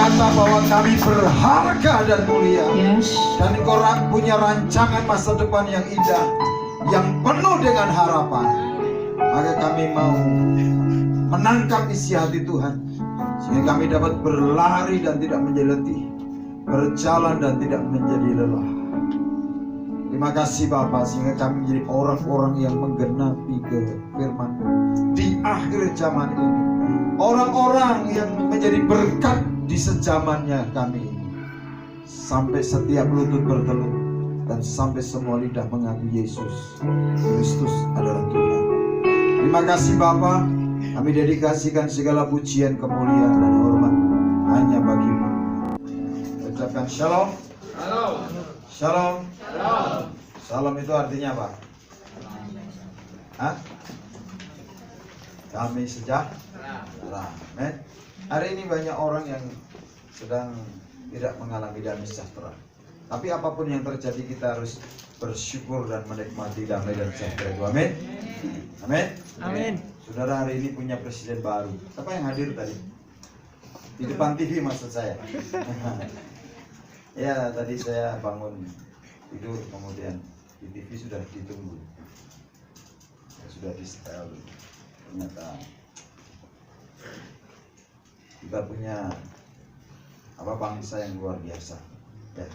berkata bahwa kami berharga dan mulia. Yes. Dan Engkau punya rancangan masa depan yang indah, yang penuh dengan harapan. Maka kami mau menangkap isi hati Tuhan, sehingga kami dapat berlari dan tidak menjadi letih, berjalan dan tidak menjadi lelah. Terima kasih Bapa, sehingga kami menjadi orang-orang yang menggenapi firman-Mu di akhir zaman ini. Orang-orang yang menjadi berkat di sejamannya kami ini. Sampai setiap lutut bertelur dan sampai semua lidah mengaku Yesus Kristus adalah Tuhan. Terima kasih Bapa, kami dedikasikan segala pujian, kemuliaan dan hormat hanya bagi-Mu. Ucapkan shalom. Halo. Shalom. Halo. Shalom itu artinya apa? Hah? Kami sejahtera. Amin. Hari ini banyak orang yang sedang tidak mengalami damai sejahtera. Tapi apapun yang terjadi, kita harus bersyukur dan menikmati damai dan sejahtera itu. Amin. Amin. Amin. Saudara, hari ini punya presiden baru. Siapa yang hadir tadi? Di depan TV maksud saya. Ya, tadi saya bangun tidur, kemudian di TV sudah ditunggu. Sudah di setel. Ternyata kita punya bangsa yang luar biasa. Ya.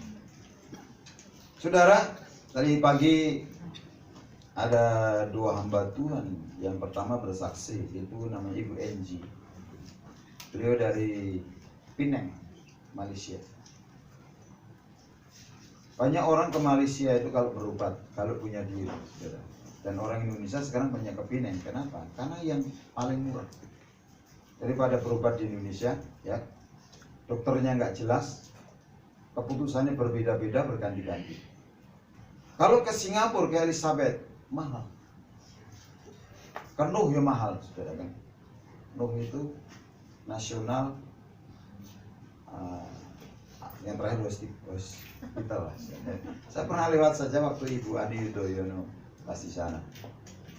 Saudara, tadi pagi ada dua hamba Tuhan. Yang pertama bersaksi, itu namanya Ibu Enji. Beliau dari Penang, Malaysia. Banyak orang ke Malaysia itu kalau berobat, kalau punya diri, saudara. Dan orang Indonesia sekarang banyak ke Penang. Kenapa? Karena yang paling murah. Daripada berobat di Indonesia, ya, dokternya nggak jelas, keputusannya berbeda-beda, berganti-ganti. Kalau ke Singapura, ke Elizabeth, mahal. Ke Nuh ya mahal, saudara kan. Nuh itu nasional, yang terakhir hospital lah. Saya pernah lewat saja waktu Ibu Ani Yudhoyono pas di sana.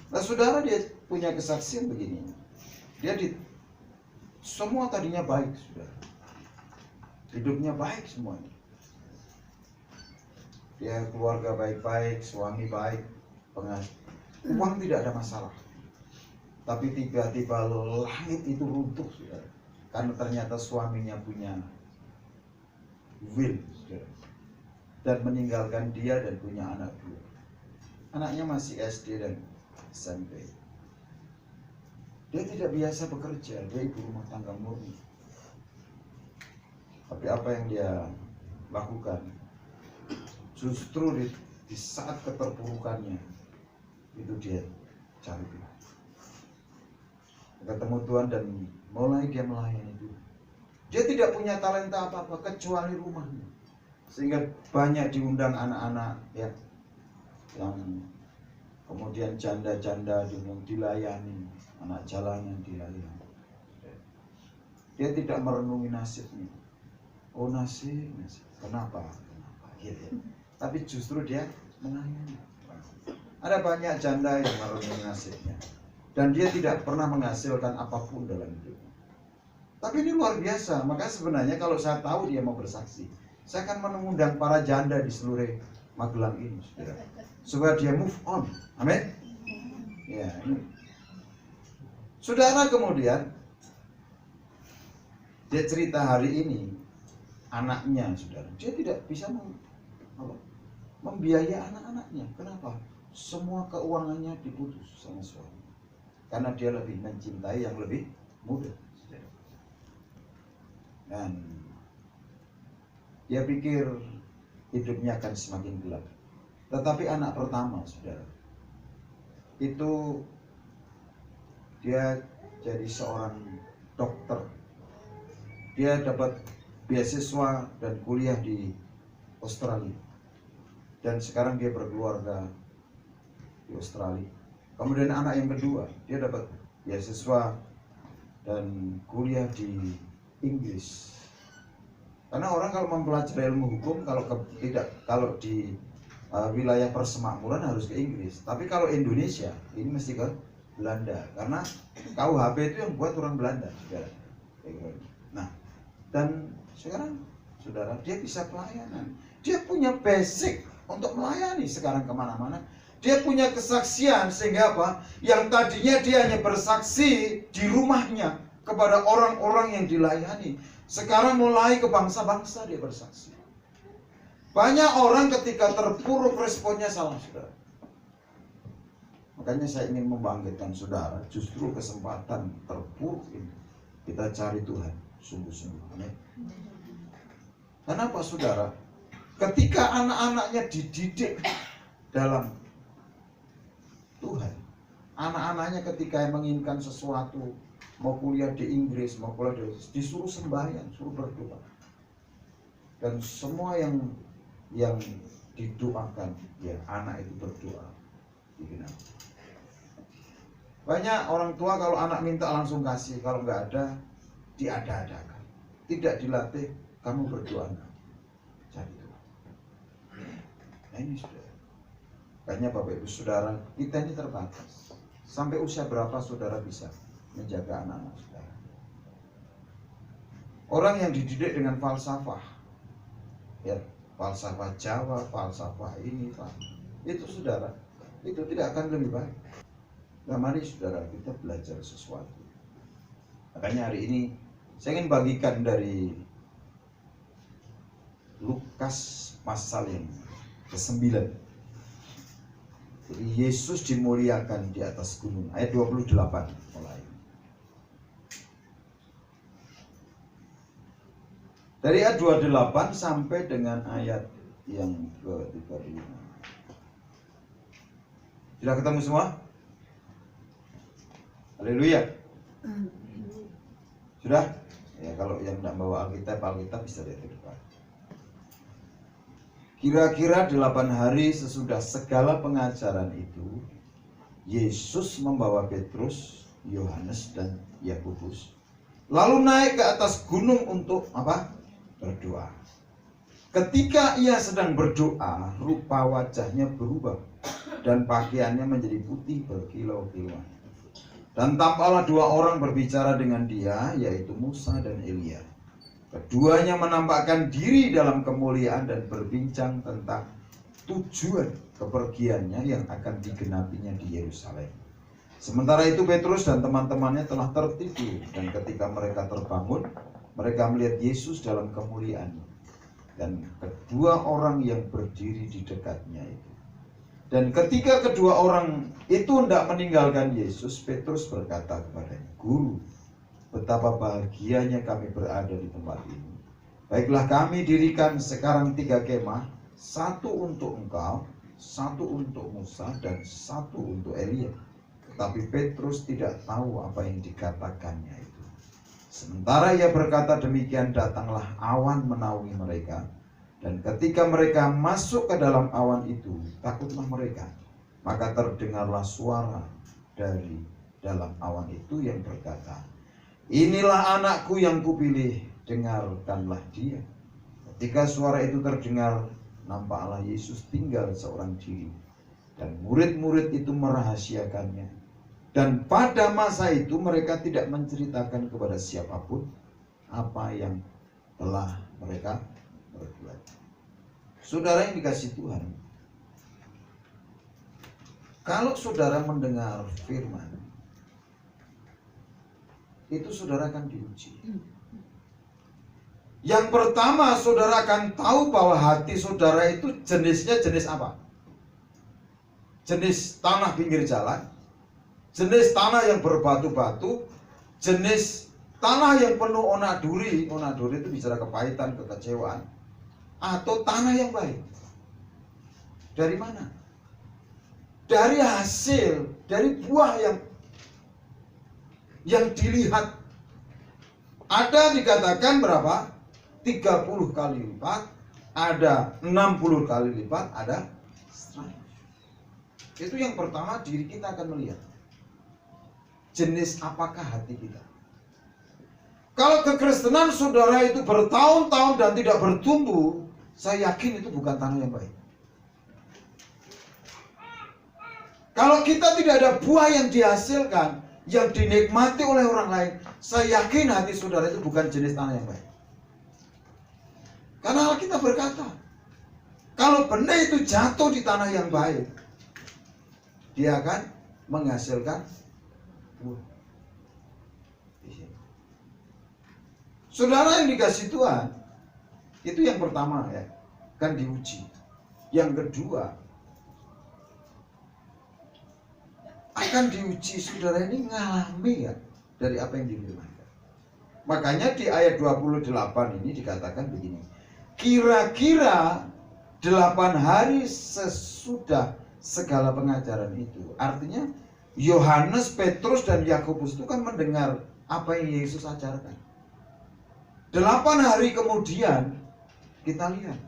Nah saudara, dia punya kesaksian begini. Dia semua tadinya baik, saudara. Hidupnya baik semuanya. Dia keluarga baik-baik, suami baik, uang tidak ada masalah. Tapi tiba-tiba langit itu runtuh, saudara. Karena ternyata suaminya punya will, saudara. Dan meninggalkan dia dan punya anak dua. Anaknya masih SD dan SMP. Dia tidak biasa bekerja, dia ibu rumah tangga murni. Tapi apa yang dia lakukan, justru di saat keterpurukannya, itu dia cari Tuhan. Ketemu Tuhan dan mulai dia melayani Tuhan. Dia tidak punya talenta apa-apa kecuali rumahnya. Sehingga banyak diundang anak-anak ya, yang kemudian janda-janda dilayani, anak jalanan dilayani. Dia tidak merenungi nasibnya. Oh nasib. Kenapa? Gitu ya. Tapi justru dia melayani. Ada banyak janda yang merenungi nasibnya. Dan dia tidak pernah menghasilkan apapun dalam hidupnya. Tapi ini luar biasa. Maka sebenarnya kalau saya tahu dia mau bersaksi, saya akan mengundang para janda di seluruh Magelang ini, saudara, supaya dia move on. Amin. Ya, ini. Saudara, kemudian dia cerita hari ini anaknya, saudara, dia tidak bisa membiayai anak-anaknya. Kenapa? Semua keuangannya diputus sama suami. Karena dia lebih mencintai yang lebih muda, saudara. Dan dia pikir hidupnya akan semakin gelap. Tetapi anak pertama, saudara, itu dia jadi seorang dokter. Dia dapat beasiswa dan kuliah di Australia. Dan sekarang dia berkeluarga di Australia. Kemudian anak yang kedua, dia dapat beasiswa dan kuliah di Inggris. Karena orang kalau mempelajari ilmu hukum, kalau di wilayah persemakmuran harus ke Inggris. Tapi kalau Indonesia, ini mesti ke Belanda. Karena KUHP itu yang buat orang Belanda. Nah, Dan sekarang saudara, dia bisa pelayanan. Dia punya basic untuk melayani sekarang kemana-mana. Dia punya kesaksian sehingga apa? Yang tadinya dia hanya bersaksi di rumahnya kepada orang-orang yang dilayani. Sekarang mulai ke bangsa-bangsa dia bersaksi. Banyak orang ketika terpuruk responnya salah, saudara. Makanya saya ingin membangkitkan saudara, justru kesempatan terpuruk ini kita cari Tuhan sungguh-sungguh. Amin. Kenapa saudara? Ketika anak-anaknya dididik dalam Tuhan, anak-anaknya ketika menginginkan sesuatu, mau kuliah di Inggris, mau kuliah di Inggris, disuruh sembahyang, suruh berdoa. Dan semua yang didoakan, ya anak itu berdoa. Banyak orang tua kalau anak minta langsung kasih, kalau nggak ada, diada-adakan. Tidak dilatih, kamu berdoa. Cari Tuhan. Nah ini saudara. Banyak Bapak Ibu Saudara, kita ini terbatas. Sampai usia berapa saudara bisa menjaga anak-anak saudara? Orang yang dididik dengan falsafah, ya, falsafah Jawa, falsafah ini, itu saudara, itu tidak akan lebih baik. Nah mari saudara, kita belajar sesuatu. Makanya hari ini saya ingin bagikan dari Lukas pasal yang ke-9. Jadi Yesus dimuliakan di atas gunung. Ayat 28 mulai. Dari ayat 28 sampai dengan ayat yang ke-35. Sudah ketemu semua? Haleluya. Sudah? Ya kalau yang tidak bawa Alkitab bisa lihat ke depan. Kira-kira 8 hari sesudah segala pengajaran itu, Yesus membawa Petrus, Yohanes, dan Yakobus lalu naik ke atas gunung untuk apa? Berdoa. Ketika ia sedang berdoa, rupa wajahnya berubah dan pakaiannya menjadi putih berkilau-kilauan. Dan tampaklah 2 orang berbicara dengan dia, yaitu Musa dan Elia. Keduanya menampakkan diri dalam kemuliaan dan berbincang tentang tujuan kepergiannya yang akan digenapinya di Yerusalem. Sementara itu Petrus dan teman-temannya telah tertidur, dan ketika mereka terbangun, mereka melihat Yesus dalam kemuliaan dan kedua orang yang berdiri di dekatnya itu. Dan ketika kedua orang itu hendak meninggalkan Yesus, Petrus berkata kepadanya, "Guru, betapa bahagianya kami berada di tempat ini. Baiklah kami dirikan sekarang 3 kemah, 1 untuk engkau, 1 untuk Musa, dan 1 untuk Elia." Tetapi Petrus tidak tahu apa yang dikatakannya itu. Sementara ia berkata demikian, datanglah awan menaungi mereka. Dan ketika mereka masuk ke dalam awan itu, takutlah mereka. Maka terdengarlah suara dari dalam awan itu yang berkata, "Inilah anakku yang kupilih, dengarkanlah dia." Ketika suara itu terdengar, nampaklah Yesus tinggal seorang diri, dan murid-murid itu merahasiakannya. Dan pada masa itu mereka tidak menceritakan kepada siapapun apa yang telah mereka berbuat. Saudara yang dikasihi Tuhan, kalau saudara mendengar firman, itu saudara akan diuji. Yang pertama, saudara akan tahu bahwa hati saudara itu jenisnya jenis apa? Jenis tanah pinggir jalan, jenis tanah yang berbatu-batu, jenis tanah yang penuh onak duri. Onak duri itu bicara kepahitan, kekecewaan, atau tanah yang baik. Dari mana? Dari hasil, dari buah yang dilihat. Ada dikatakan berapa? 30 kali lipat, ada 60 kali lipat, ada 100. Itu yang pertama, diri kita akan melihat jenis apakah hati kita. Kalau kekristenan saudara itu bertahun-tahun dan tidak bertumbuh, saya yakin itu bukan tanah yang baik. Kalau kita tidak ada buah yang dihasilkan, yang dinikmati oleh orang lain, saya yakin hati saudara itu bukan jenis tanah yang baik. Karena Alkitab berkata, kalau benih itu jatuh di tanah yang baik, dia akan menghasilkan buah. Saudara yang dikasih Tuhan, itu yang pertama ya, kan diuji. Yang kedua, akan diuji saudara ini ngalami ya dari apa yang difirmankan. Makanya di ayat 28 ini dikatakan begini, kira-kira 8 hari sesudah segala pengajaran itu. Artinya Yohanes, Petrus, dan Yakobus itu kan mendengar apa yang Yesus ajarkan. 8 hari kemudian kita lihat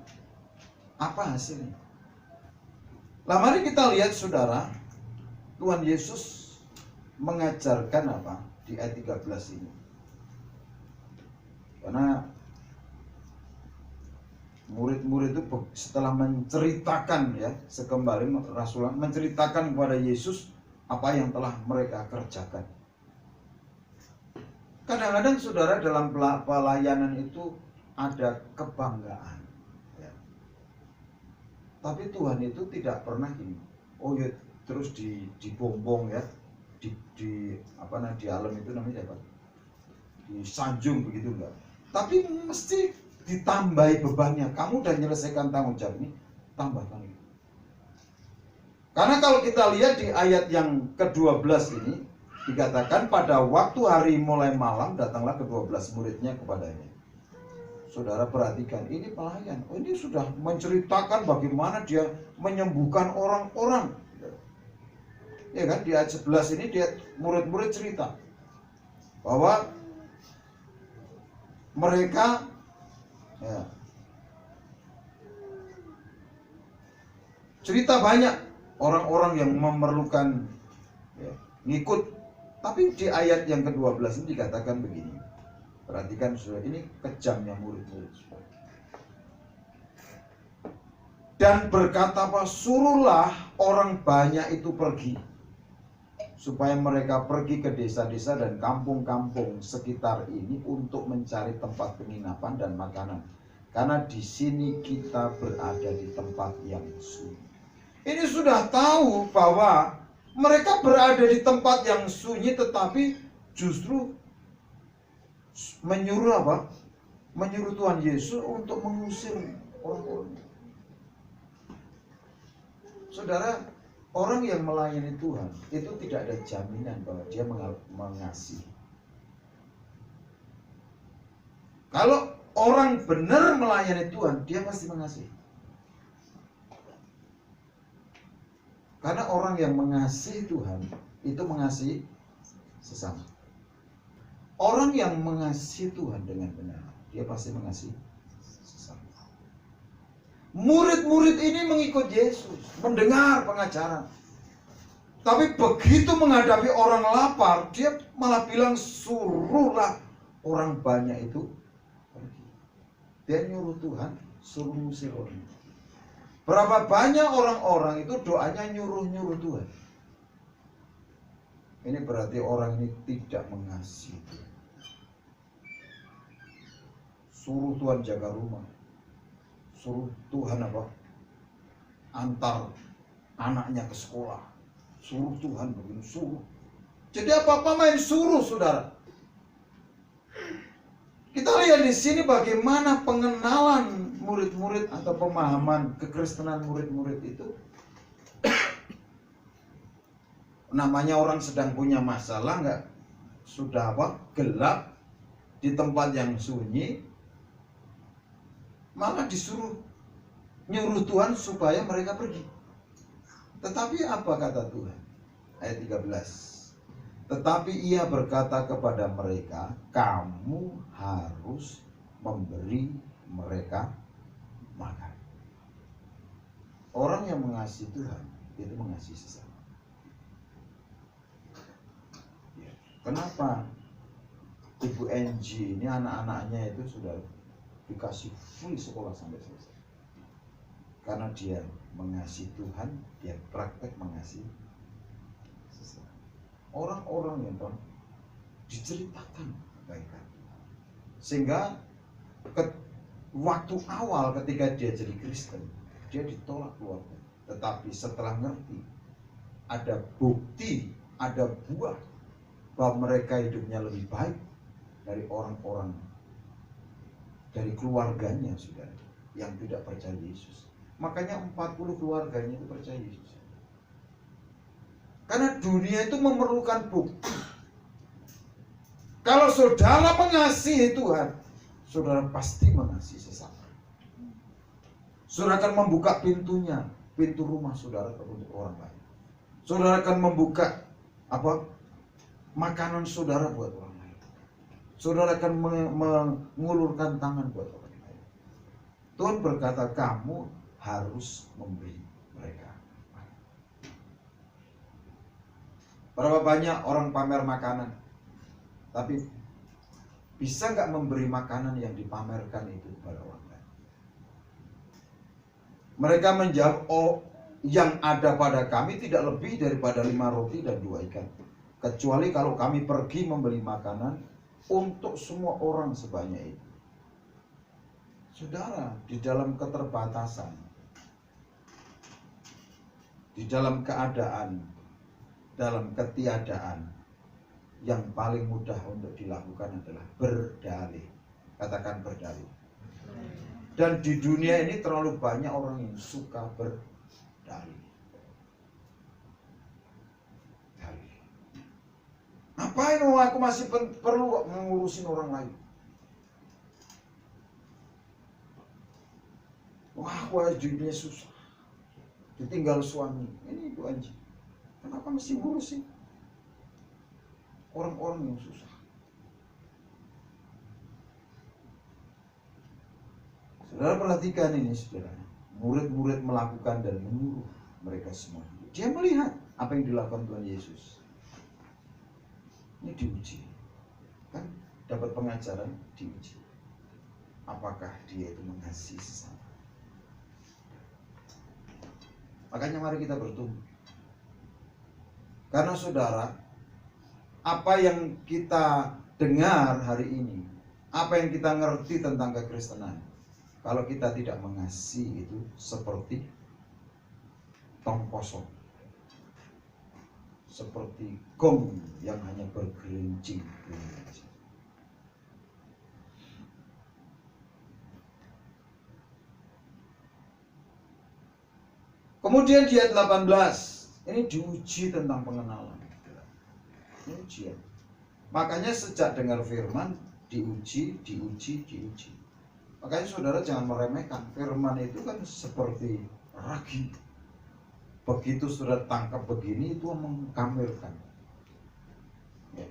apa hasilnya. Nah, mari kita lihat saudara, Tuhan Yesus mengajarkan apa di ayat 13 ini. Karena murid-murid itu setelah menceritakan ya, sekembali Rasulullah menceritakan kepada Yesus apa yang telah mereka kerjakan. Kadang-kadang saudara dalam pelayanan itu ada kebanggaan ya. Tapi Tuhan itu tidak pernah gini, oh ya terus dibombong ya, di alam itu namanya apa? Disanjung begitu enggak. Tapi mesti ditambahi bebannya. Kamu udah menyelesaikan tanggung jawab ini, tambahkan itu. Karena kalau kita lihat di ayat yang ke-12 ini dikatakan pada waktu hari mulai malam datanglah ke-12 muridnya kepadanya. Saudara perhatikan, ini pelayan. Oh, ini sudah menceritakan bagaimana dia menyembuhkan orang-orang. Ya kan, di ayat 11 ini dia murid-murid cerita bahwa mereka ya, cerita banyak orang-orang yang memerlukan ya, ngikut. Tapi di ayat yang ke-12 ini dikatakan begini. Perhatikan saudara, ini kejamnya murid-murid. Dan berkata apa? Suruhlah orang banyak itu pergi, supaya mereka pergi ke desa-desa dan kampung-kampung sekitar ini untuk mencari tempat penginapan dan makanan. Karena di sini kita berada di tempat yang sunyi. Ini sudah tahu bahwa mereka berada di tempat yang sunyi, tetapi justru menyuruh apa? Menyuruh Tuhan Yesus untuk mengusir orang-orang. Saudara, orang yang melayani Tuhan itu tidak ada jaminan bahwa dia mengasihi. Kalau orang benar melayani Tuhan, dia pasti mengasihi. Karena orang yang mengasihi Tuhan itu mengasihi sesama. Orang yang mengasihi Tuhan dengan benar, dia pasti mengasihi sesama. Murid-murid ini mengikut Yesus, mendengar pengajaran. Tapi begitu menghadapi orang lapar, dia malah bilang suruhlah orang banyak itu pergi. Dia nyuruh Tuhan suruh ngusir orang. Berapa banyak orang-orang itu doanya nyuruh-nyuruh Tuhan. Ini berarti orang ini tidak mengasihi Tuhan. Suruh Tuhan jaga rumah, suruh Tuhan apa? Antar anaknya ke sekolah, suruh Tuhan begini, suruh. Jadi apa-apa main suruh, saudara. Kita lihat di sini bagaimana pengenalan murid-murid atau pemahaman kekristenan murid-murid itu. Namanya orang sedang punya masalah, nggak sudah apa? Gelap di tempat yang sunyi, malah disuruh nyuruh Tuhan supaya mereka pergi. Tetapi apa kata Tuhan? Ayat 13. Tetapi ia berkata kepada mereka, kamu harus memberi mereka makan. Orang yang mengasihi Tuhan itu mengasihi sesama. Kenapa Ibu Angie ini anak-anaknya itu sudah dikasih free sekolah sampai selesai? Karena dia mengasihi Tuhan, dia praktek mengasihi sesama. Orang-orang yang diceritakan kebaikan, sehingga waktu awal ketika dia jadi Kristen, dia ditolak keluarga. Tetapi setelah ngerti, ada bukti, ada buah bahwa mereka hidupnya lebih baik dari orang-orang, dari keluarganya, saudara, yang tidak percaya Yesus. Makanya 40 keluarganya itu percaya Yesus. Karena dunia itu memerlukan bukti. Kalau saudara mengasihi Tuhan, saudara pasti mengasihi sesama. Saudara akan membuka pintunya, pintu rumah saudara untuk orang lain. Saudara akan membuka makanan saudara buat orang lain. Saudara akan mengulurkan tangan buat orang lain. Tuhan berkata, kamu harus memberi mereka. Berapa banyak orang pamer makanan, tapi bisa nggak memberi makanan yang dipamerkan itu kepada orang lain? Mereka menjawab, oh, yang ada pada kami tidak lebih daripada 5 roti dan 2 ikan. Kecuali kalau kami pergi membeli makanan untuk semua orang sebanyak itu. Saudara, di dalam keterbatasan, di dalam keadaan, dalam ketiadaan, yang paling mudah untuk dilakukan adalah berdalih. Katakan berdalih. Dan di dunia ini terlalu banyak orang yang suka berdalih. Ngapain aku masih perlu mengurusin orang lain? Wah, aku hidupnya susah, ditinggal suami. Ini itu aja. Kenapa mesti ngurusin orang-orang yang susah? Saudara perhatikan ini, saudara. Murid-murid melakukan dan menyuruh mereka semua. Dia melihat apa yang dilakukan Tuhan Yesus. Ini diuji. Kan dapat pengajaran, diuji. Apakah dia itu mengasihi sesama? Makanya mari kita bertumbuh. Karena saudara, apa yang kita dengar hari ini, apa yang kita ngerti tentang kekristenan, kalau kita tidak mengasihi itu seperti tong kosong, seperti gong yang hanya bergerincing. Kemudian di ayat 18, ini diuji tentang pengenalan. Ini ujian. Makanya sejak dengar firman, diuji. Makanya saudara jangan meremehkan. Firman itu kan seperti ragi. Begitu saudara tangkap begini, itu mengkamirkan. Ya.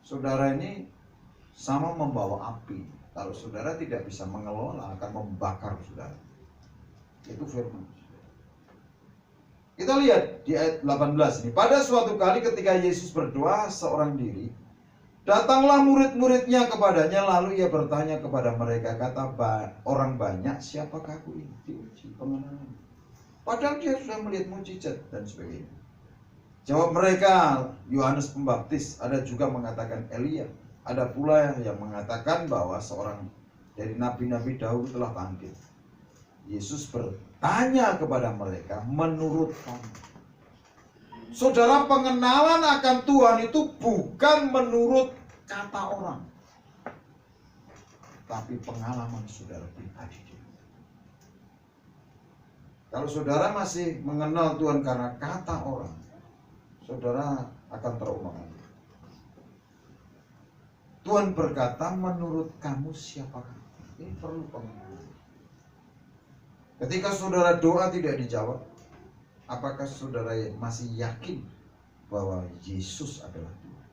Saudara ini sama membawa api. Kalau saudara tidak bisa mengelola, akan membakar saudara. Itu firman. Kita lihat di ayat 18 ini. Pada suatu kali ketika Yesus berdoa seorang diri, datanglah murid-muridnya kepadanya, lalu ia bertanya kepada mereka, kata orang banyak, siapakah aku ini? Diuji pengenalan. Padahal dia sudah melihat mujizat dan sebagainya. Jawab mereka, Yohanes Pembaptis, ada juga mengatakan Elia, ada pula yang mengatakan bahwa seorang dari nabi-nabi dahulu telah bangkit. Yesus bertanya kepada mereka, menurut kamu, saudara, pengenalan akan Tuhan itu bukan menurut kata orang, tapi pengalaman saudara pribadi. Kalau saudara masih mengenal Tuhan karena kata orang, saudara akan terulang-ulang. Tuhan berkata, menurut kamu siapakah? Ini perlu pengenalan. Ketika saudara doa tidak dijawab, apakah saudara masih yakin bahwa Yesus adalah Tuhan?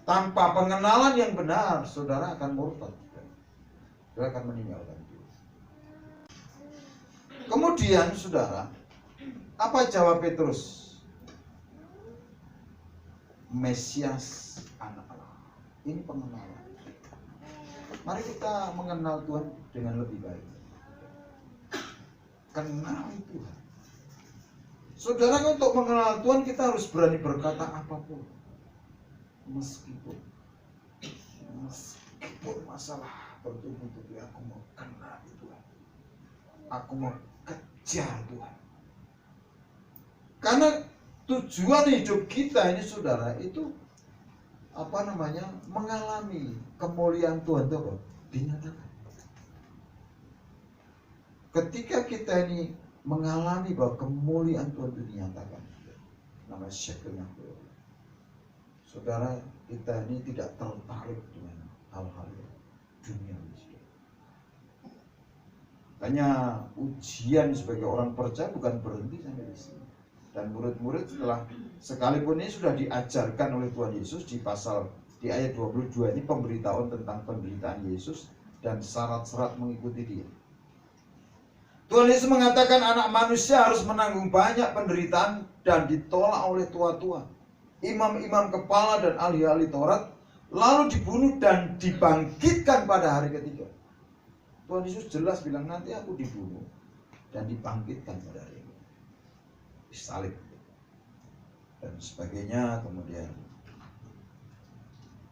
Tanpa pengenalan yang benar, saudara akan murtad. Saudara akan meninggalkan Tuhan. Kemudian saudara, apa jawab Petrus? Mesias anak Allah. Ini pengenalan. Mari kita mengenal Tuhan dengan lebih baik. Kenal Tuhan. Saudara, untuk mengenal Tuhan kita harus berani berkata apapun. Meskipun masalah bertubi-tubi aku mau kena Tuhan. Aku mau kejar Tuhan. Karena tujuan hidup kita ini saudara itu mengalami kemuliaan Tuhan itu dinyatakan. Ketika kita ini mengalami bahwa kemuliaan Tuhan itu dinyatakan, namanya Shekinah glory. Saudara, kita ini tidak tertarik dengan hal-hal dunia. Hanya ujian sebagai orang percaya bukan berhenti sampai di sini. Dan murid-murid sekalipun ini sudah diajarkan oleh Tuhan Yesus di ayat 22 ini pemberitahuan tentang penderitaan Yesus dan syarat-syarat mengikuti Dia. Tuhan Yesus mengatakan anak manusia harus menanggung banyak penderitaan dan ditolak oleh tua-tua, imam-imam kepala dan ahli-ahli Taurat, lalu dibunuh dan dibangkitkan pada hari ketiga. Tuhan Yesus jelas bilang nanti aku dibunuh dan dibangkitkan pada hari ini. Disalib dan sebagainya. Kemudian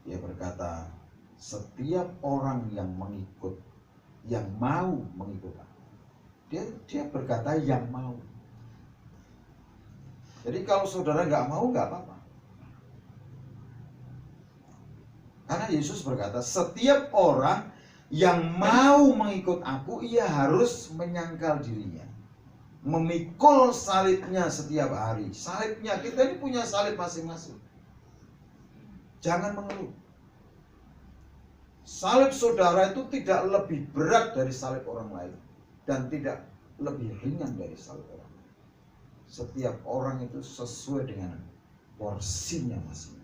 Dia berkata, setiap orang yang mau mengikut aku. Dia berkata yang mau. Jadi kalau saudara nggak mau, nggak apa-apa. Karena Yesus berkata, setiap orang yang mau mengikut aku, ia harus menyangkal dirinya, memikul salibnya setiap hari. Salibnya, kita ini punya salib masing-masing. Jangan mengeluh. Salib saudara itu tidak lebih berat dari salib orang lain, dan tidak lebih ringan dari salib orang lain. Setiap orang itu sesuai dengan porsinya masing-masing.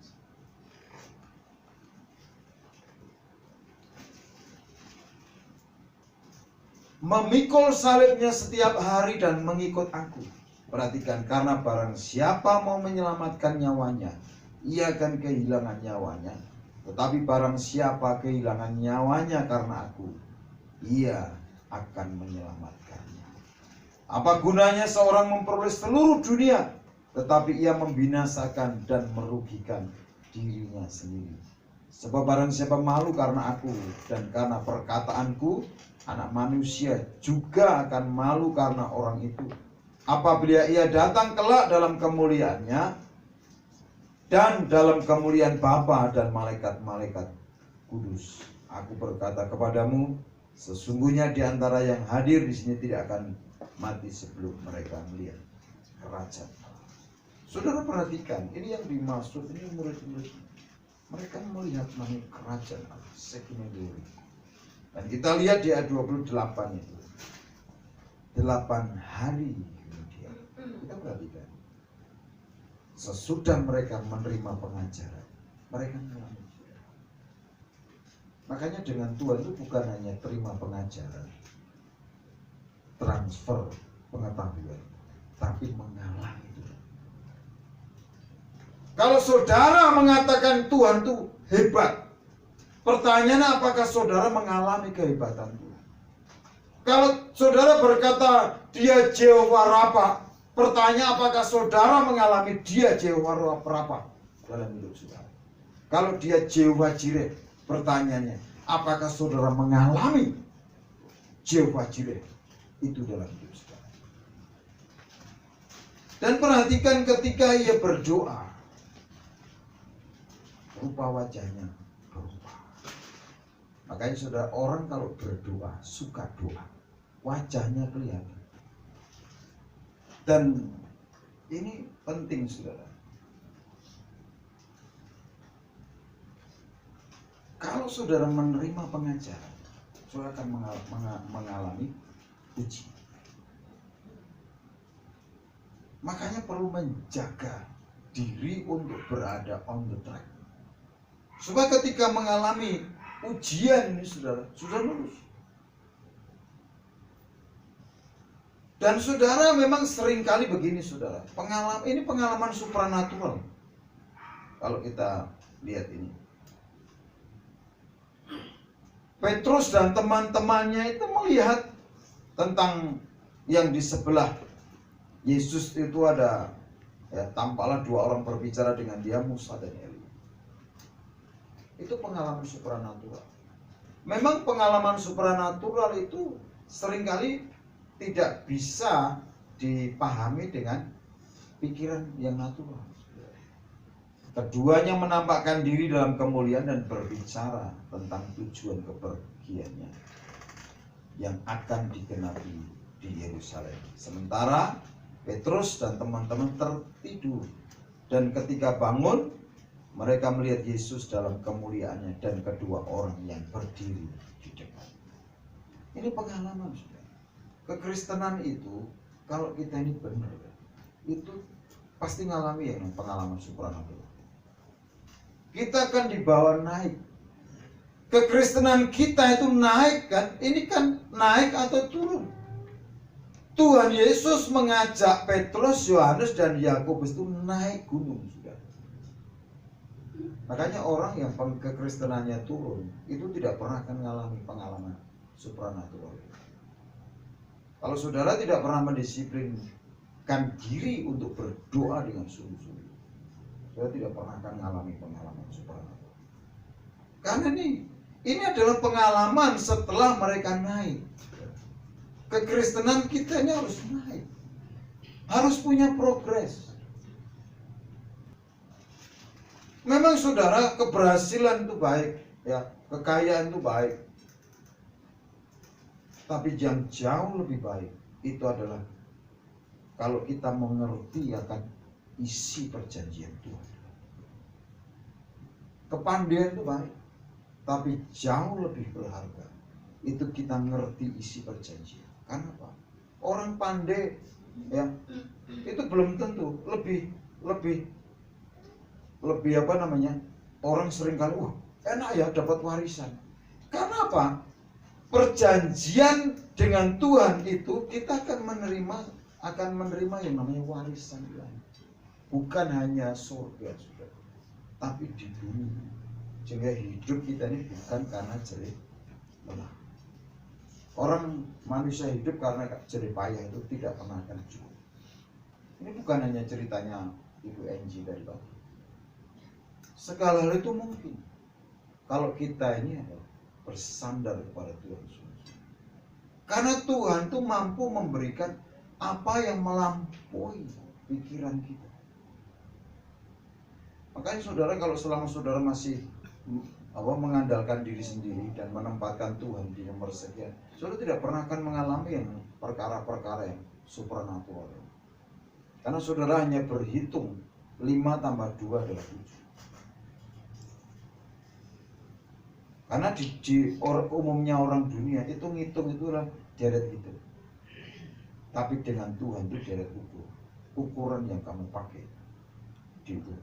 Memikul salibnya setiap hari dan mengikut aku. Perhatikan, karena barang siapa mau menyelamatkan nyawanya, ia akan kehilangan nyawanya. Tetapi barang siapa kehilangan nyawanya karena aku, ia akan menyelamatkannya. Apa gunanya seorang memperoleh seluruh dunia, tetapi ia membinasakan dan merugikan dirinya sendiri? Sebab barang siapa malu karena aku dan karena perkataanku, anak manusia juga akan malu karena orang itu. Apabila ia datang kelak dalam kemuliaannya dan dalam kemuliaan Bapa dan malaikat-malaikat kudus. Aku berkata kepadamu, sesungguhnya di antara yang hadir di sini tidak akan mati sebelum mereka melihat kerajaan. Saudara perhatikan, ini yang dimaksud ini murid-murid. Mereka melihat namanya kerajaan Allah, Shekinah glory. Dan kita lihat di ayat 28 itu. 8 hari kemudian. Kita perhatikan. Sesudah mereka menerima pengajaran, mereka mengalami. Makanya dengan Tuhan itu bukan hanya terima pengajaran, transfer pengetahuan, tapi mengalami itu. Kalau saudara mengatakan Tuhan itu hebat, pertanyaannya apakah saudara mengalami kehebatan Tuhan? Kalau saudara berkata dia Jehovah Rafa, pertanyaan apakah saudara mengalami dia Jehovah Rafa dalam hidup saudara? Kalau dia Jehovah Jireh, pertanyaannya apakah saudara mengalami Jehovah Jireh itu dalam hidup saudara? Dan perhatikan ketika ia berdoa, rupa wajahnya berubah. Makanya saudara, orang kalau berdoa, suka doa, wajahnya kelihatan. Dan ini penting saudara. Kalau saudara menerima pengajaran, saudara akan mengalami ujian. Makanya perlu menjaga diri untuk berada on the track. Supaya ketika mengalami ujian ini saudara, sudah lulus. Dan saudara memang seringkali begini saudara, ini pengalaman supranatural. Kalau kita lihat ini, Petrus dan teman-temannya itu melihat tentang yang di sebelah Yesus itu ada, tampaklah 2 orang berbicara dengan dia, Musa dan Elia. Itu pengalaman supranatural. memang pengalaman supranatural itu seringkali tidak bisa dipahami dengan pikiran yang natural. Keduanya menampakkan diri dalam kemuliaan dan berbicara tentang tujuan kepergiannya yang akan digenapi di Yerusalem. Sementara Petrus dan teman-teman tertidur, dan ketika bangun mereka melihat Yesus dalam kemuliaannya dan kedua orang yang berdiri di dekat. Ini pengalaman, saudara. Kekristenan itu kalau kita ini benar, itu pasti ngalami yang pengalaman supranatural. Kita akan dibawa naik. Kekristenan kita itu naik kan? Ini kan naik atau turun? Tuhan Yesus mengajak Petrus, Yohanes, dan Yakobus itu naik gunung, sudah. Makanya orang yang kekristenannya turun itu tidak pernah akan mengalami pengalaman supranatural. Kalau saudara tidak pernah mendisiplinkan diri untuk berdoa dengan sungguh-sungguh, saudara tidak pernah akan mengalami pengalaman supranatural. Karena ini adalah pengalaman setelah mereka naik. Kekristenan kita ini harus naik, harus punya progres. Memang saudara, keberhasilan itu baik, ya, kekayaan itu baik. Tapi yang jauh lebih baik itu adalah kalau kita mengerti akan isi perjanjian Tuhan. Kepandaian itu baik, tapi jauh lebih berharga itu kita ngerti isi perjanjian. Kenapa? Orang pandai, ya, itu belum tentu lebih apa namanya? Orang seringkali, enak ya dapat warisan. Karena apa? Perjanjian dengan Tuhan itu kita akan menerima yang namanya warisan Tuhan. Bukan hanya surga, sudah, tapi di bumi. Sehingga hidup kita ini bukan karena jerih lelah. Orang manusia hidup karena jerih payah itu tidak pernah akan cukup. Ini bukan hanya ceritanya Ibu Enji dari Bapak. Segala hal itu mungkin kalau kita ini bersandar kepada Tuhan. Karena Tuhan itu mampu memberikan apa yang melampaui pikiran kita. Makanya saudara, kalau selama saudara masih mengandalkan diri sendiri dan menempatkan Tuhan di nomor sekian, saudara tidak pernah akan mengalami yang perkara-perkara yang supranatural. Karena saudara hanya berhitung 5 tambah 2 adalah 7. Karena umumnya orang dunia itu ngitung itulah deret itu. Tapi dengan Tuhan itu deret ukur. Ukuran yang kamu pakai diukur.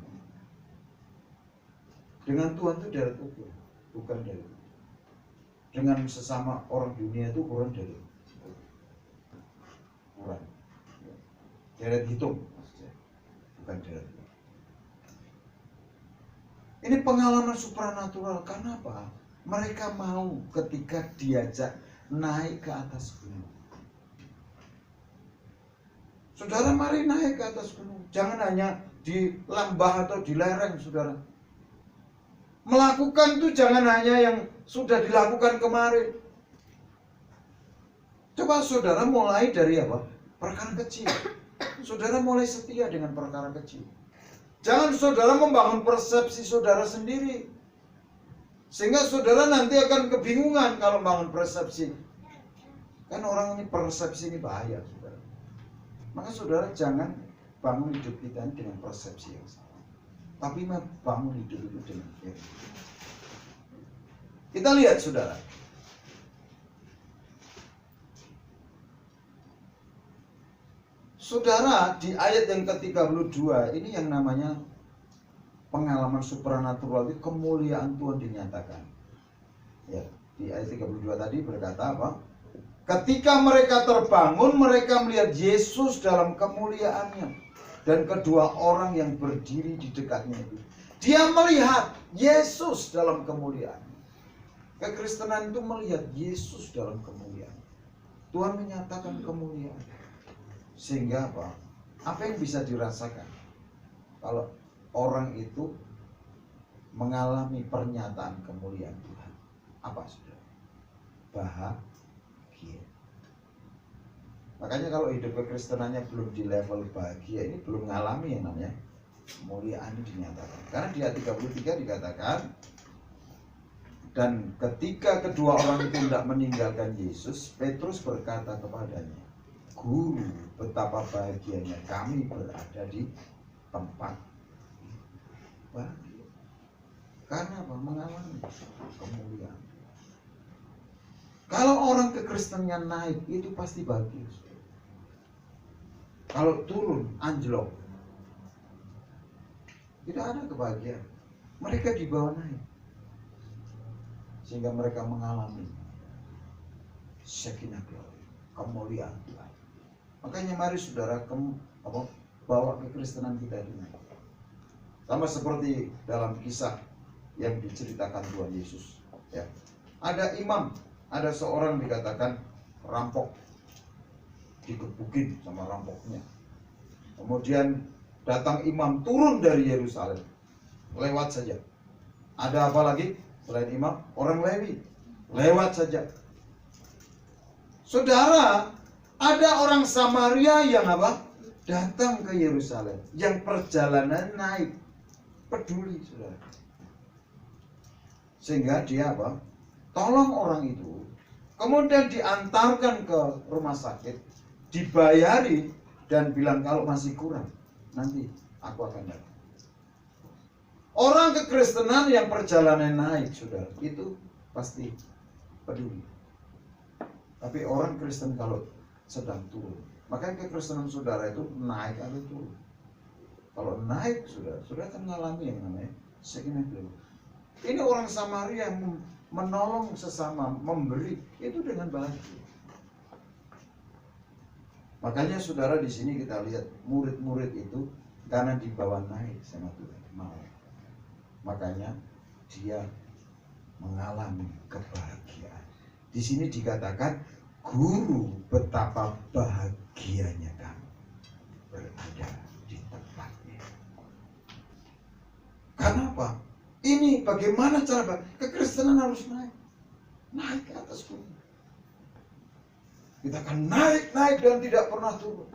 Dengan Tuhan itu deret ukur, bukan deret ukur. Dengan sesama orang dunia itu ukuran deret ukuran. Deret hitung maksudnya, bukan deret ukur. Ini pengalaman supranatural. Karena apa? Mereka mau ketika diajak naik ke atas gunung. Saudara, mari naik ke atas gunung. Jangan hanya di lembah atau di lereng, saudara. Melakukan itu jangan hanya yang sudah dilakukan kemarin. Coba saudara mulai dari apa? Perkara kecil. Saudara mulai setia dengan perkara kecil. Jangan saudara membangun persepsi saudara sendiri, sehingga saudara nanti akan kebingungan kalau membangun persepsi. Kan orang ini persepsi ini bahaya, saudara. Maka saudara jangan bangun hidup kita dengan persepsi yang salah, tapi bangun hidup itu dengan firman. Kita lihat saudara. Saudara, di ayat yang ke-32 ini yang namanya pengalaman supranatural, itu kemuliaan Tuhan dinyatakan. Ya, di ayat 32 tadi berkata apa? Ketika mereka terbangun, mereka melihat Yesus dalam kemuliaannya dan kedua orang yang berdiri di dekatnya itu. Dia melihat Yesus dalam kemuliaan. Kekristenan itu melihat Yesus dalam kemuliaan. Tuhan menyatakan kemuliaan. Sehingga apa? Apa yang bisa dirasakan kalau orang itu mengalami pernyataan kemuliaan Tuhan? Apa saudara? bahagia. Makanya kalau hidup kekristenannya belum di level bahagia, ini belum ngalami yang namanya kemuliaan dinyatakan. Karena di ayat 33 dikatakan, dan ketika kedua orang itu tidak meninggalkan Yesus, Petrus berkata kepadanya, Guru, betapa bahagianya kami berada di tempat bahagia. Karena apa? Mengalami kemuliaan. Kalau orang kekristenannya naik, itu pasti bahagia. Kalau turun, anjlok, tidak ada kebahagiaan. Mereka di bawah naik, sehingga mereka mengalami Shekinah glory, kemuliaan Tuhan. Makanya mari saudara bawa kekristenan kita ini naik. Sama seperti dalam kisah yang diceritakan Tuhan Yesus. Ya. Ada imam, ada seorang dikatakan rampok, digebukin sama rampoknya. Kemudian datang imam turun dari Yerusalem, lewat saja. Ada apa lagi selain imam? Orang Lewi, lewat saja. Saudara, ada orang Samaria yang apa? Datang ke Yerusalem, yang perjalanan naik, peduli saudara. Sehingga dia apa? Tolong orang itu, kemudian diantarkan ke rumah sakit, dibayari, dan bilang kalau masih kurang, nanti aku akan datang. Orang kekristenan yang perjalanan naik, saudara, itu pasti peduli. Tapi orang Kristen kalau sedang turun, makanya kekristenan saudara itu naik atau turun. Kalau naik, saudara akan mengalami yang namanya Shekinah glory. Ini orang Samaria yang menolong sesama, memberi, itu dengan bahagia. Makanya saudara di sini kita lihat murid-murid itu karena dibawa naik sama Tuhan, mau. Makanya dia mengalami kebahagiaan. Di sini dikatakan, Guru, betapa bahagianya kamu berada di tempatnya. Kenapa? Ini bagaimana cara kekristenan harus naik ke atas gunung. Kita akan naik dan tidak pernah turun.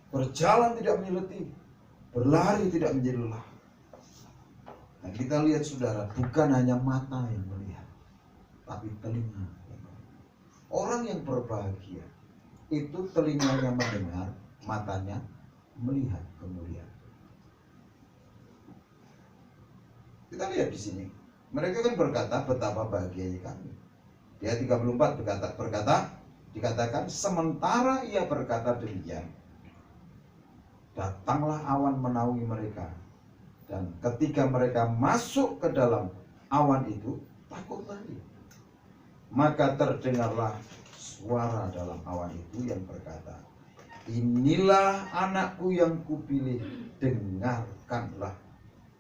Berjalan tidak menyeleti, berlari tidak menjadi lelah. Nah, kita lihat saudara, bukan hanya mata yang melihat, tapi telinga yang melihat. Orang yang berbahagia itu telinganya mendengar, matanya melihat kemuliaan. Kita lihat di sini, mereka kan berkata betapa bahagianya kami. Di ayat 34 berkata, dikatakan sementara ia berkata demikian, datanglah awan menaungi mereka, dan ketika mereka masuk ke dalam awan itu, takutlah dia. Maka terdengarlah suara dalam awan itu yang berkata, inilah anakku yang kupilih, dengarkanlah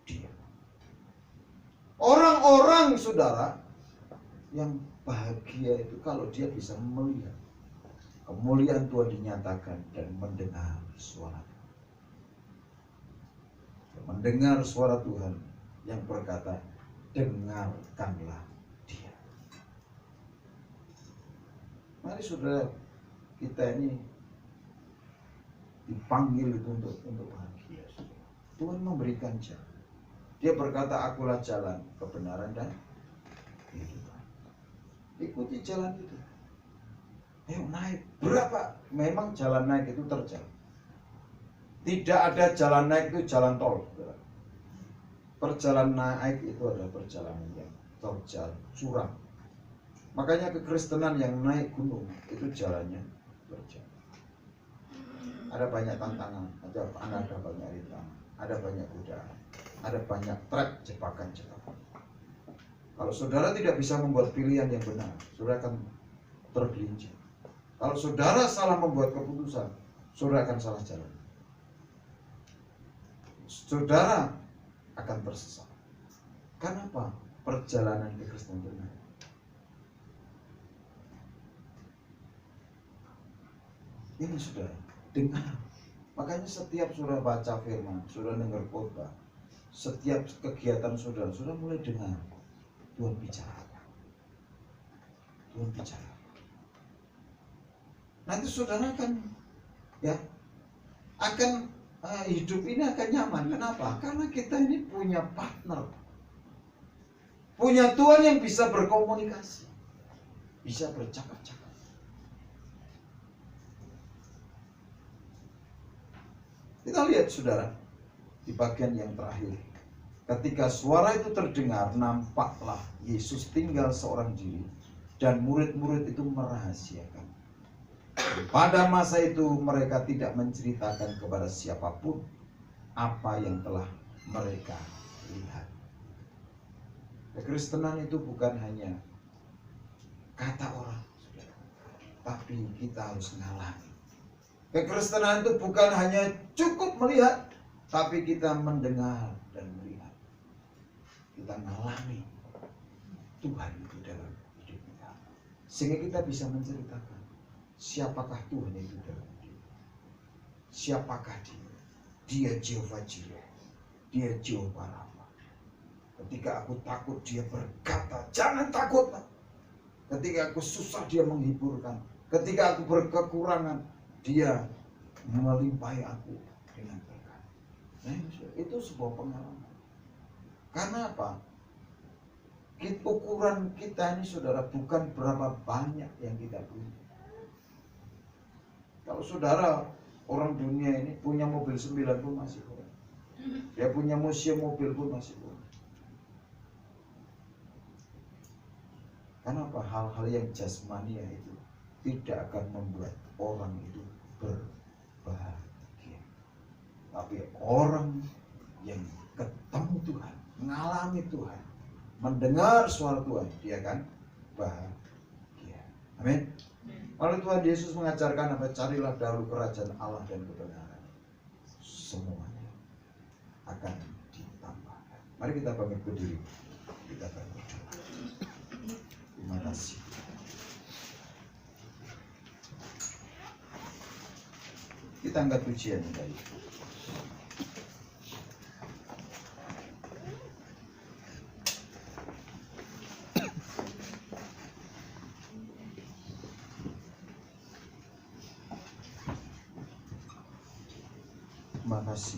dia. Orang-orang saudara yang bahagia itu kalau dia bisa melihat kemuliaan Tuhan dinyatakan dan mendengar suara Tuhan. Mendengar suara Tuhan yang berkata, dengarkanlah dia. Mari saudara, kita ini dipanggil itu untuk bahagia. Tuhan memberikan jalan. Dia berkata, akulah jalan, kebenaran dan kehidupan. Ikuti jalan itu. Ayo naik. Berapa? Memang jalan naik itu terjal. Tidak ada jalan naik itu jalan tol. Perjalanan naik itu adalah perjalanan yang terjal, curam. Makanya kekristenan yang naik gunung itu jalannya terjal. Ada banyak tantangan, ada banyak rintangan, ada banyak godaan, ada banyak trap, jebakan-jebakan. Kalau saudara tidak bisa membuat pilihan yang benar, saudara akan tergelincir. Kalau saudara salah membuat keputusan, saudara akan salah jalan. Saudara akan tersesat. Kenapa? Perjalanan kekristenan benar. Ini saudara, dengar. Makanya setiap saudara baca firman, saudara dengar khotbah, setiap kegiatan saudara mulai dengar Tuhan bicara. Tuhan bicara. Nanti saudara akan hidup ini akan nyaman. Kenapa? Karena kita ini punya partner, punya Tuhan yang bisa berkomunikasi, bisa bercakap-cakap. Kita lihat saudara di bagian yang terakhir. Ketika suara itu terdengar, nampaklah Yesus tinggal seorang diri dan murid-murid itu merahasiakan. Pada masa itu mereka tidak menceritakan kepada siapapun apa yang telah mereka lihat. Kekristenan itu bukan hanya kata orang, tapi kita harus mengalami. Kekristenan itu bukan hanya cukup melihat, tapi kita mendengar dan melihat. Kita mengalami Tuhan itu dalam hidup kita, sehingga kita bisa menceritakan siapakah Tuhan itu dalam hidup. Siapakah dia? Dia Jehovah Jireh, dia Jehovah Rafa. Ketika aku takut, dia berkata, jangan takut. Ketika aku susah, dia menghiburkan. Ketika aku berkekurangan, dia melimpahi aku dengan berkat. Nah, itu sebuah pengalaman. Karena apa? Ukuran kita ini saudara bukan berapa banyak yang kita punya. Kalau saudara orang dunia ini punya mobil 9 pun masih kurang. Dia punya museum mobil pun masih kurang. Kenapa? Hal-hal yang jasmania itu tidak akan membuat orang itu berbahagia. Tapi orang yang ketemu Tuhan, mengalami Tuhan, mendengar suara Tuhan, dia akan bahagia. Amin. Lalu Tuhan Yesus mengajarkan apa? Carilah dahulu kerajaan Allah dan kebenaran, semuanya akan ditambahkan. Mari kita bangkit berdiri, kita berdoa. Terima kasih. Kita angkat pujian tadi. Terima kasih.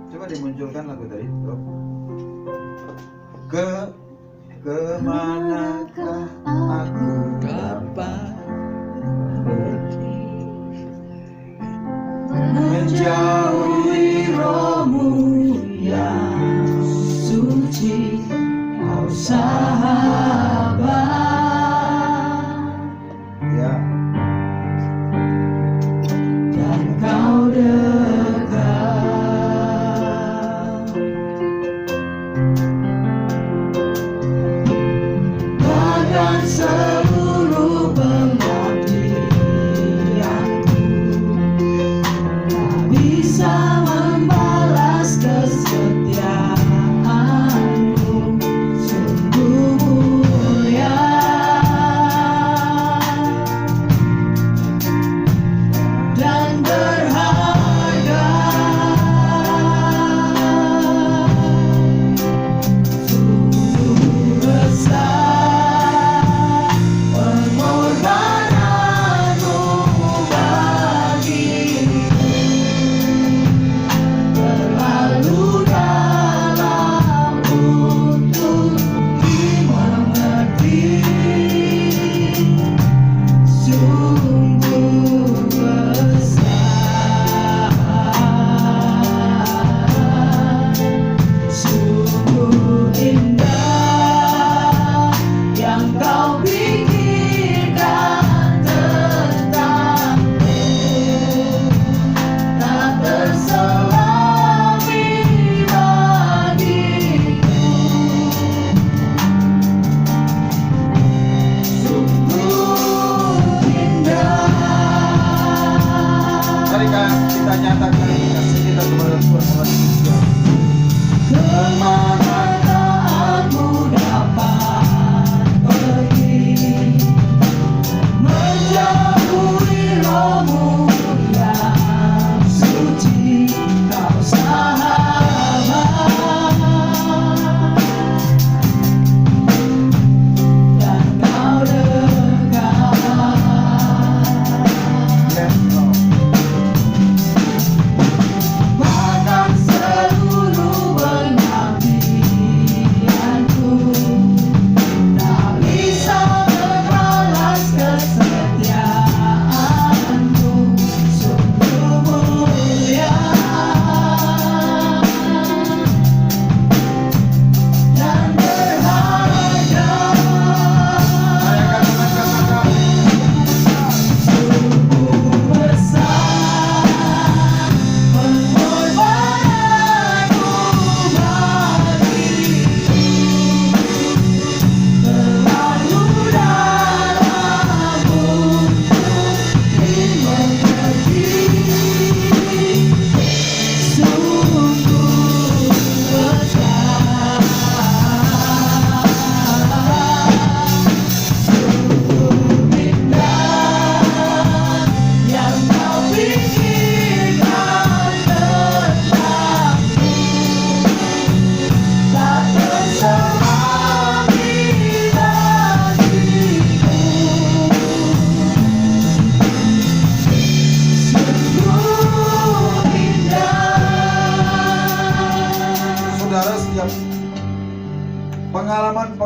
Coba dimunculkan lagu tadi, bro. Kemanakah aku dapat pergi menjauhi rohmu yang suci, kau sahabat. Ya. Dan kau dekat, bahkan seluruh pengabdianku tak bisa membalas kesetiaanmu. Sungguh mulia dan berharga, sungguh besar pengorbananmu bagiku, terlalu dalam untuk dimengerti. Sungguh besar, sungguh indah yang kau pikirkan tentangku, tak terselami bagiku. Sungguh indah. Mari kita nyatakan kasih kita kepada Tuhan Yesus. Kemanakah aku dapat pergi menjauhi rohmu yang suci, kau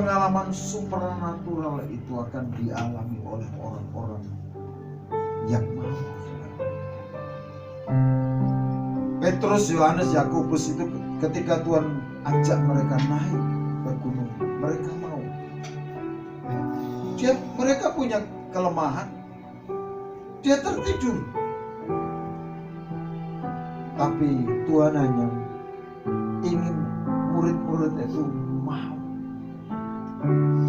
pengalaman supranatural itu akan dialami oleh orang-orang yang mau. Petrus, Yohanes, Yakobus itu ketika Tuhan ajak mereka naik ke gunung, mereka mau. Mereka punya kelemahan, dia tertidur. Tapi Tuhan hanya ingin murid-murid itu mau.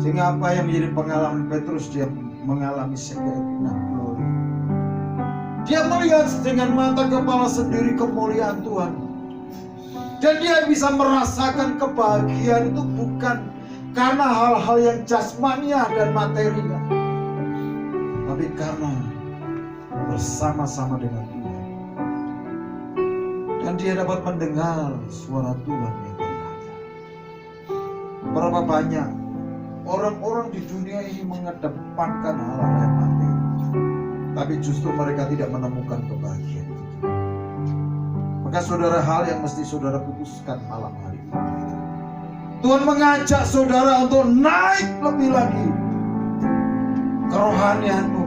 Sehingga apa yang menjadi pengalaman Petrus, dia mengalami segenap glory. Dia melihat dengan mata kepala sendiri kemuliaan Tuhan. Dan dia bisa merasakan kebahagiaan itu bukan karena hal-hal yang jasmania dan material, tapi karena bersama-sama dengan Tuhan. Dan dia dapat mendengar suara Tuhan yang berkata. Berapa banyak orang-orang di dunia ini mengedepankan hal-hal yang materi, tapi justru mereka tidak menemukan kebahagiaan itu. Maka saudara, hal yang mesti saudara putuskan malam hari ini, Tuhan mengajak saudara untuk naik lebih lagi kerohanianmu,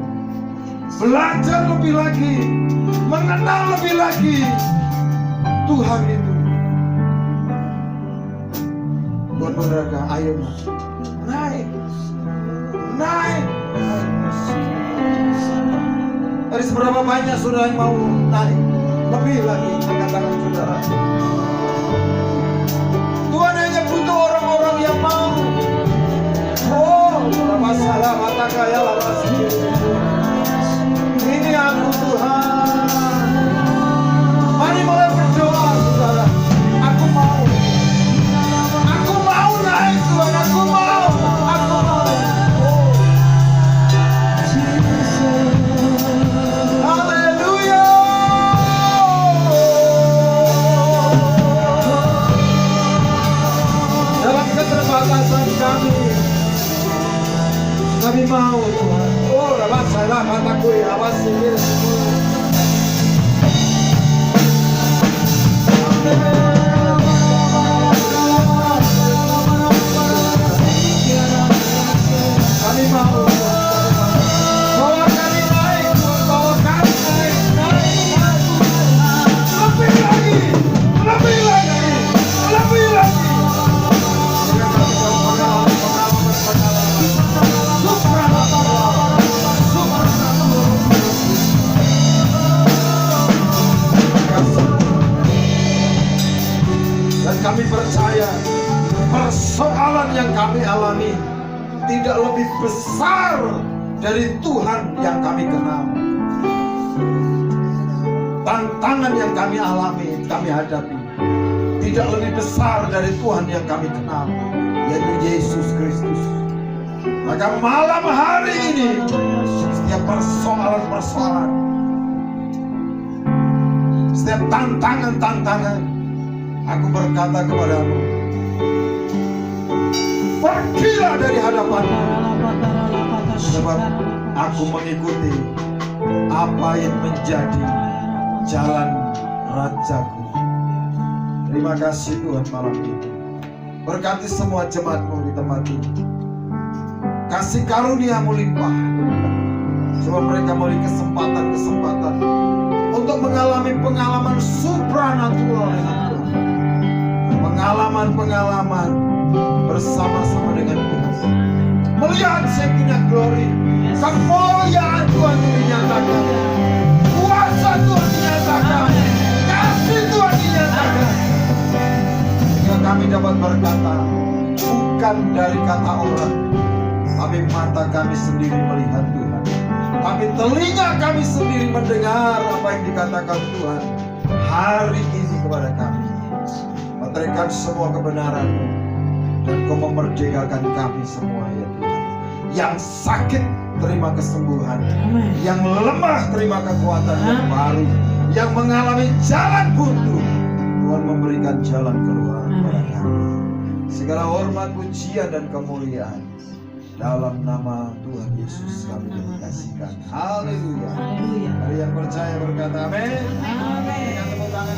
belajar lebih lagi, mengenal lebih lagi Tuhan itu. Tuhan berkata, ayo naik. Dari seberapa banyak saudara yang mau naik lebih lagi? Angkat tangan saudara. Tuhan hanya butuh orang-orang yang mau. Oh, masalah mata kaya laras. Ini aku Tuhan. Mari mulai berdoa saudara. Aku mau naik Tuhan. Aku mau. Haleluya. Dalam keterbatasan kami mau Tuhan. Oh, rasalah mataku ya, awasi. Kami mau, bawa kami naik, bawa kami naik, lebih lagi. Dan kami percaya persoalan yang kami alami tidak lebih besar dari Tuhan yang kami kenal. Tantangan yang kami alami, kami hadapi tidak lebih besar dari Tuhan yang kami kenal, yaitu Yesus Kristus. Maka malam hari ini, setiap persoalan-persoalan, setiap tantangan-tantangan, aku berkata kepadamu, pergilah dari hadapanmu, sebab aku mengikuti apa yang menjadi jalan Rajaku. Terima kasih Tuhan malam ini. Berkati semua jemaat-Mu di tempat ini. Kasih karunia-Mu limpah, supaya mereka memiliki kesempatan-kesempatan untuk mengalami pengalaman supranatural dengan Tuhan. Pengalaman-pengalaman bersama-sama dengan Tuhan. Melihat segenap glory, kemuliaan Tuhan dinyatakan, kuasa Tuhan dinyatakan, kasih Tuhan dinyatakan. Sehingga kami dapat berkata, bukan dari kata orang, tapi mata kami sendiri melihat Tuhan, tapi telinga kami sendiri mendengar apa yang dikatakan Tuhan hari ini kepada kami. Meteraikan semua kebenaran-Mu, dan Kau memerdekakan kami semua ya Tuhan. Yang sakit terima kesembuhan, yang lemah terima kekuatan yang baru, yang mengalami jalan buntu Tuhan memberikan jalan keluar kepada kami. Segala hormat, pujian dan kemuliaan dalam nama Tuhan Yesus kami dedikasikan. Haleluya. Hari yang percaya berkata amin. Amin. Yang tepuk tangan